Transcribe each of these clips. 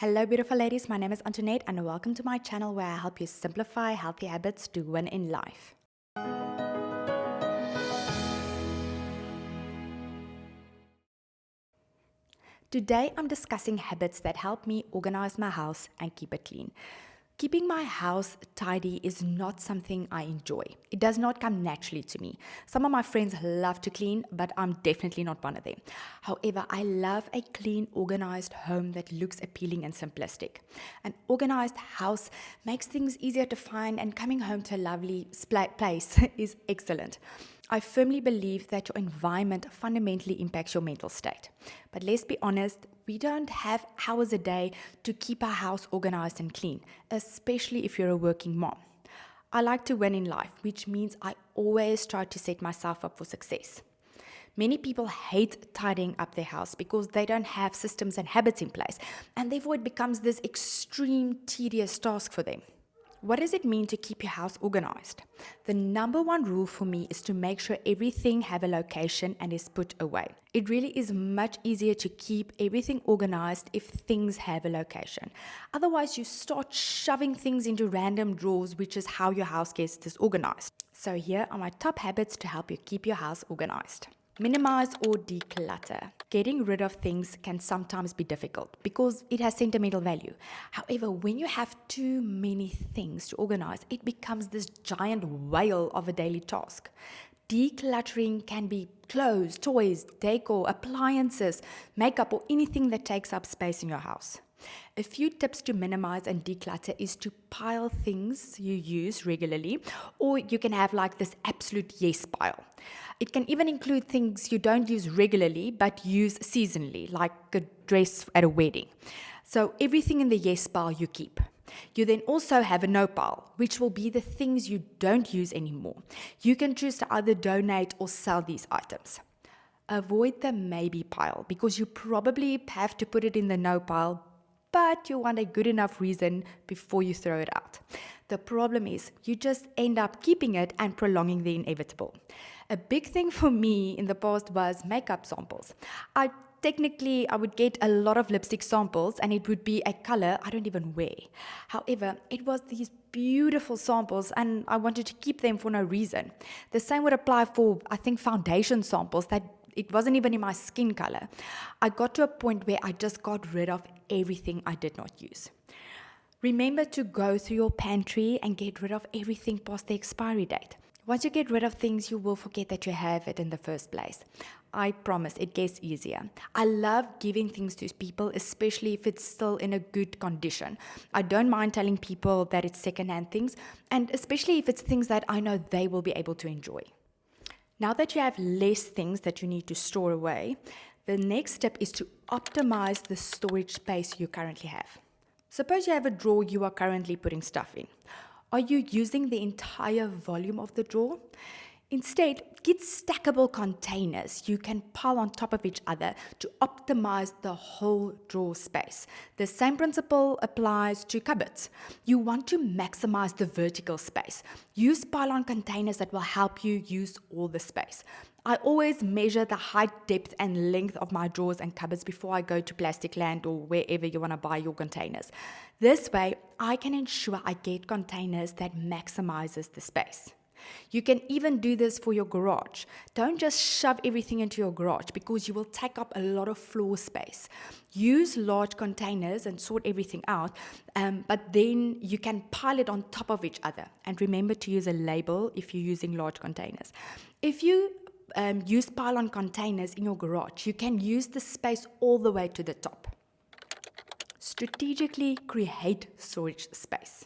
Hello beautiful ladies, my name is Antoinette and welcome to my channel where I help you simplify healthy habits to win in life. Today I'm discussing habits that help me organize my house and keep it clean. Keeping my house tidy is not something I enjoy. It does not come naturally to me. Some of my friends love to clean, but I'm definitely not one of them. However, I love a clean, organized home that looks appealing and simplistic. An organized house makes things easier to find, and coming home to a lovely place is excellent. I firmly believe that your environment fundamentally impacts your mental state. But let's be honest, we don't have hours a day to keep our house organized and clean, especially if you're a working mom. I like to win in life, which means I always try to set myself up for success. Many people hate tidying up their house because they don't have systems and habits in place, and therefore it becomes this extreme, tedious task for them. What does it mean to keep your house organized? The number one rule for me is to make sure everything have a location and is put away. It really is much easier to keep everything organized if things have a location. Otherwise, you start shoving things into random drawers, which is how your house gets disorganized. So here are my top habits to help you keep your house organized. Minimize or declutter. Getting rid of things can sometimes be difficult because it has sentimental value. However, when you have too many things to organize, it becomes this giant whale of a daily task. Decluttering can be clothes, toys, decor, appliances, makeup, or anything that takes up space in your house. A few tips to minimize and declutter is to pile things you use regularly, or you can have like this absolute yes pile. It can even include things you don't use regularly but use seasonally, like a dress at a wedding. So everything in the yes pile you keep. You then also have a no pile, which will be the things you don't use anymore. You can choose to either donate or sell these items. Avoid the maybe pile because you probably have to put it in the no pile, but you want a good enough reason before you throw it out. The problem is you just end up keeping it and prolonging the inevitable. A big thing for me in the past was makeup samples. I would get a lot of lipstick samples and it would be a color I don't even wear. However, it was these beautiful samples and I wanted to keep them for no reason. The same would apply for, I think, foundation samples that it wasn't even in my skin color. I got to a point where I just got rid of everything I did not use. Remember to go through your pantry and get rid of everything past the expiry date. Once you get rid of things, you will forget that you have it in the first place. I promise, it gets easier. I love giving things to people, especially if it's still in a good condition. I don't mind telling people that it's secondhand things, and especially if it's things that I know they will be able to enjoy. Now that you have less things that you need to store away, the next step is to optimize the storage space you currently have. Suppose you have a drawer you are currently putting stuff in. Are you using the entire volume of the drawer? Instead, get stackable containers you can pile on top of each other to optimize the whole drawer space. The same principle applies to cupboards. You want to maximize the vertical space. Use pile-on containers that will help you use all the space. I always measure the height, depth, and length of my drawers and cupboards before I go to Plastic Land or wherever you want to buy your containers. This way, I can ensure I get containers that maximizes the space. You can even do this for your garage. Don't just shove everything into your garage because you will take up a lot of floor space. Use large containers and sort everything out, but then you can pile it on top of each other. And remember to use a label if you're using large containers. If you use pile-on containers in your garage, you can use the space all the way to the top. Strategically create storage space.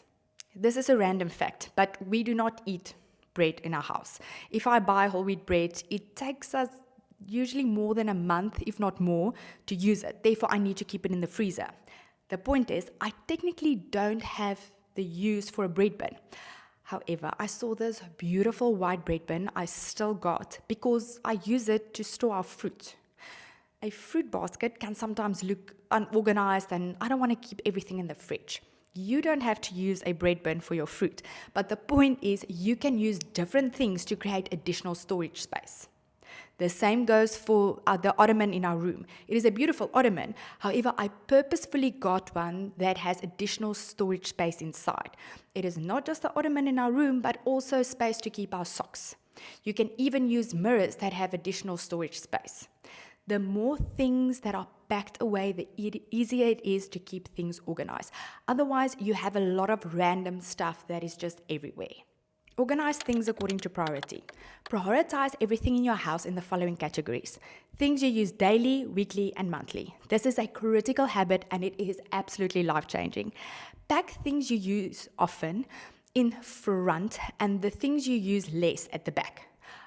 This is a random fact, but we do not eat bread in our house. If I buy whole wheat bread, it takes us usually more than a month, if not more, to use it. Therefore, I need to keep it in the freezer. The point is, I technically don't have the use for a bread bin. However, I saw this beautiful white bread bin I still got because I use it to store our fruit. A fruit basket can sometimes look unorganized and I don't want to keep everything in the fridge. You don't have to use a bread bin for your fruit, but the point is you can use different things to create additional storage space. The same goes for the ottoman in our room. It is a beautiful ottoman. However, I purposefully got one that has additional storage space inside. It is not just the ottoman in our room, but also space to keep our socks. You can even use mirrors that have additional storage space. The more things that are packed away, the easier it is to keep things organized. Otherwise, you have a lot of random stuff that is just everywhere. Organize things according to priority. Prioritize everything in your house in the following categories: things you use daily, weekly, and monthly. This is a critical habit and it is absolutely life-changing. Pack things you use often in front and the things you use less at the back.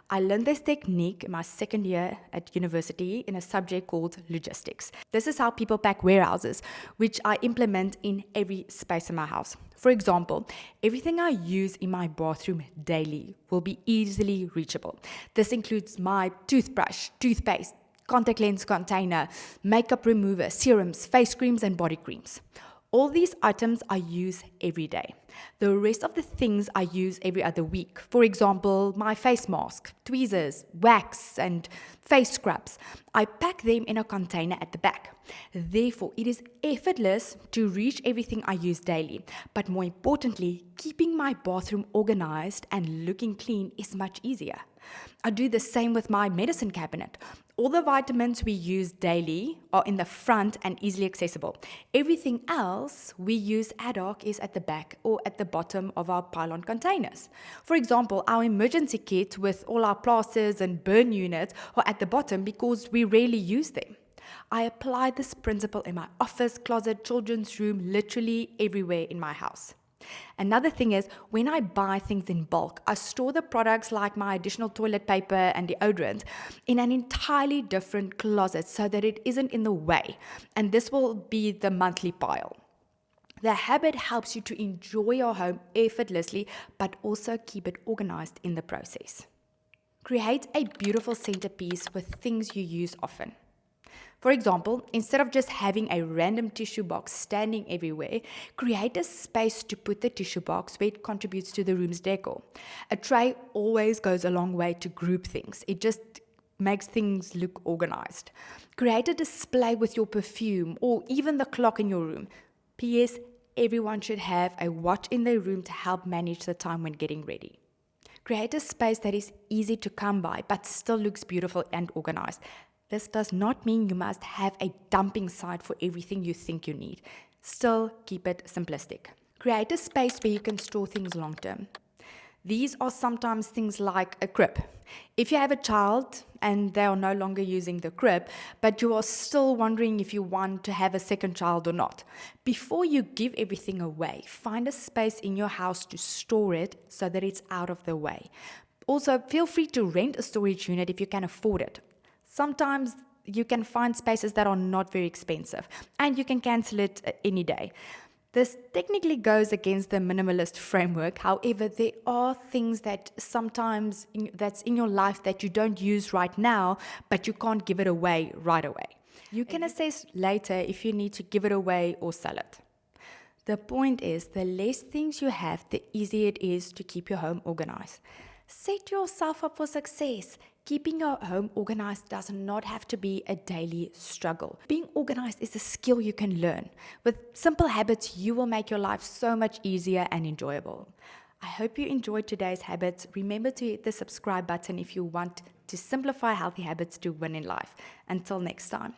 I learned this technique in my second year at university in a subject called logistics. This is how people pack warehouses, which I implement in every space in my house. For example, everything I use in my bathroom daily will be easily reachable. This includes my toothbrush, toothpaste, contact lens container, makeup remover, serums, face creams, and body creams. All these items I use every day. The rest of the things I use every other week. For example, my face mask, tweezers, wax, and face scrubs. I pack them in a container at the back. Therefore, it is effortless to reach everything I use daily. But more importantly, keeping my bathroom organized and looking clean is much easier. I do the same with my medicine cabinet. All the vitamins we use daily are in the front and easily accessible. Everything else we use ad hoc is at the back or at the bottom of our pylon containers. For example, our emergency kit with all our plasters and burn units are at the bottom because we rarely use them. I apply this principle in my office, closet, children's room, literally everywhere in my house. Another thing is, when I buy things in bulk, I store the products like my additional toilet paper and deodorant in an entirely different closet so that it isn't in the way. And this will be the monthly pile. The habit helps you to enjoy your home effortlessly, but also keep it organized in the process. Create a beautiful centerpiece with things you use often. For example, instead of just having a random tissue box standing everywhere, create a space to put the tissue box where it contributes to the room's decor. A tray always goes a long way to group things. It just makes things look organized. Create a display with your perfume or even the clock in your room. P.S. Everyone should have a watch in their room to help manage the time when getting ready. Create a space that is easy to come by but still looks beautiful and organized. This does not mean you must have a dumping site for everything you think you need. Still, keep it simplistic. Create a space where you can store things long term. These are sometimes things like a crib. If you have a child and they are no longer using the crib, but you are still wondering if you want to have a second child or not, before you give everything away, find a space in your house to store it so that it's out of the way. Also, feel free to rent a storage unit if you can afford it. Sometimes you can find spaces that are not very expensive and you can cancel it any day. This technically goes against the minimalist framework. However, there are things that sometimes that's in your life that you don't use right now, but you can't give it away right away. You can assess later if you need to give it away or sell it. The point is, the less things you have, the easier it is to keep your home organized. Set yourself up for success. Keeping your home organized does not have to be a daily struggle. Being organized is a skill you can learn. With simple habits, you will make your life so much easier and enjoyable. I hope you enjoyed today's habits. Remember to hit the subscribe button if you want to simplify healthy habits to win in life. Until next time.